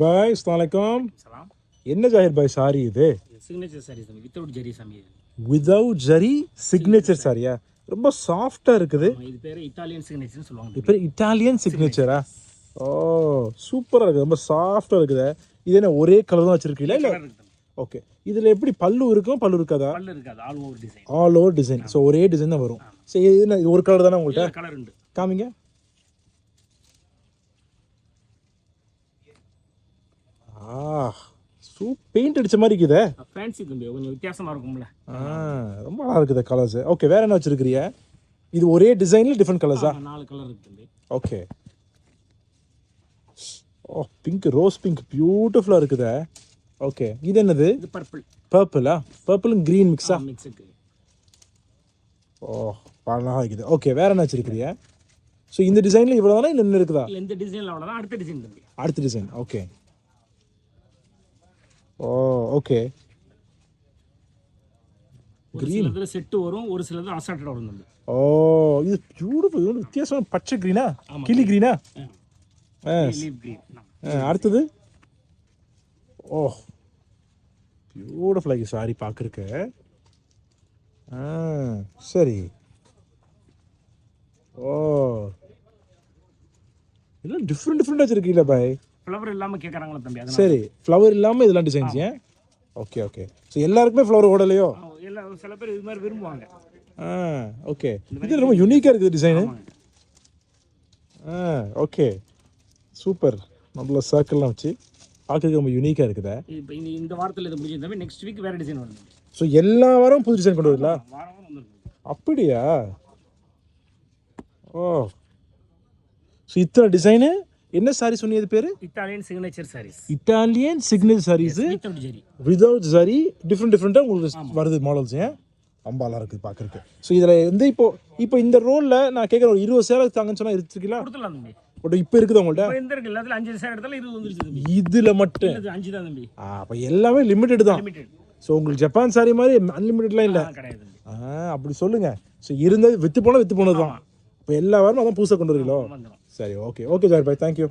பாய் அஸ்ஸலாமு அலைக்கும். சலாம். என்ன ஜாகிர் பாய் சாரி இது? சிக்னேச்சர் சாரி சாமி, வித்தவுட் ஜரி சாமி. விதவுட் ஜரி சிக்னேச்சர் சாரியா? ரொம்ப சாஃப்டா இருக்குது. இது பேர் இட்டாலியன் சிக்னேச்சர்னு சொல்லுவாங்க. இது பேர் இட்டாலியன் சிக்னேச்சரா? ஓ சூப்பரா இருக்குது, ரொம்ப சாஃப்டா இருக்குது. இது என்ன ஒரே கலர் தான் வச்சிருக்கீங்களா இல்ல? ஓகே. இதுல எப்படி பல்லு இருக்கும் பல்லு இருக்காதா? பல்லு இருக்காது, all over design. All over design. So ஒரே டிசைன் தான் வரும். சரி இது என்ன ஒரு கலர் தானே உங்கள்கிட்ட? கலர் உண்டு. காமிங்க. பெயிண்ட் அடிச்ச மாதிரி இருக்குதே. ஃபேன்சி தம்பி, கொஞ்சம் வித்தியாசமா இருக்கும்ல. ரொம்ப நல்லா இருக்குது கலர்ஸ். ஓகே, வேற என்ன வச்சிருக்கீங்க? இது ஒரே டிசைன்ல டிஃபரெண்ட் கலர்ஸா? 4 கலர் இருக்கு தம்பி. ஓகே. ஓ பிங்க், ரோஸ் பிங்க் பியூட்டிஃபுல்லா இருக்குதே. ஓகே, இது என்னது? இது பர்பிள். பர்பிளா? பர்பிளும் கிரீன் மிக்ஸா? மிக்ஸ் இருக்கு. ஓ நல்லா இருக்குது. ஓகே, வேற என்ன வச்சிருக்கீங்க? ஸோ இந்த டிசைன்ல இவ்வளவுதானா இல்ல இன்னும் இருக்குதா? இல்ல, இந்த டிசைன்ல அவ்வளவுதான். அடுத்த டிசைன் தம்பி. அடுத்த டிசைன். ஓகே. ஓ ஓகே. கிரீன் இதுல செட் வரும், ஒரு சிலது அசார்ட்டட் வரும் தம்பி. ஓ இது பியூட்டிஃபுல். வித்தியாசமான பச்சை கிரீனா? கிளி கிரீனா? Leaf green. அடுத்தது? ஓ பியூட்டிஃபுல் ஆகி சாரி பார்க்குறக்கு. சரி. ஓ எல்லாம் டிஃப்ரெண்ட் டிஃப்ரெண்டாக வச்சுருக்கீங்களா பாய்? ஃப்ளவர் இல்லாம கேக்குறாங்களா தம்பி? அதனால சரி, ஃப்ளவர் இல்லாமல் இதெல்லாம் டிசைன்ஸ். ஏன்? Okay okay. ஸோ எல்லாருக்குமே ஃப்ளவர் ஓடலையோ? எல்லாம் சில பேர் இது மாதிரி விரும்புவாங்க. ஓகே. இது ரொம்ப யூனிக்காக இருக்குது டிசைனு. Okay super. நல்ல சர்க்கிள்லாம் வச்சு பார்க்கறதுக்கு ரொம்ப யூனிக்காக இருக்குதா? இப்போ இந்த வாரத்தில் இது முடிஞ்சு தம்பி, நெக்ஸ்ட் வீக் வேற டிசைன் வரும். ஸோ எல்லா வாரம் புது டிசைன் கொண்டு வரலாம்? வாரம் வந்துருக்கு. அப்படியா? ஓ ஸோ இத்தனை டிசைனு. என்ன சாரி சொன்னீங்க பேரு? Italian signature sarees. Italian signature sarees without zari. Without zari டிஃப்ரெண்டாக உங்களுக்கு வருது மாடல்ஸ். ஏன் ரொம்ப நல்லா இருக்குது பார்க்குறக்கு. ஸோ இதில் வந்து இப்போ இந்த ரோலில் நான் கேட்குறேன், ஒரு 20 சேலை தாங்கன்னு சொன்னால் எடுத்துருக்கீங்களா? கொடுத்துடலாம் தம்பி. பட் இப்போ இருக்குது உங்கள்கிட்ட? இப்போ இந்த இருக்கு எல்லாத்துல 5 சேர் எடுத்தாலும் 20 வந்துருச்சு தம்பி. இதில் மட்டும்? இது 5 தான் தம்பி. அப்போ எல்லாமே லிமிட்டெட் தான். லிமிட்டட். ஸோ உங்களுக்கு ஜப்பான் சாரி மாதிரி அன்லிமிட்டட்லாம் இல்லை? கிடையாது தம்பி. அப்படி சொல்லுங்க. ஸோ இருந்தது விற்று போனது தான். இப்போ எல்லா வாரமும் அதான் புதுசாக கொண்டு வரீங்களோ? சரி ஓகே. ஓகே ஜார் பாய், தேங்க்யூ.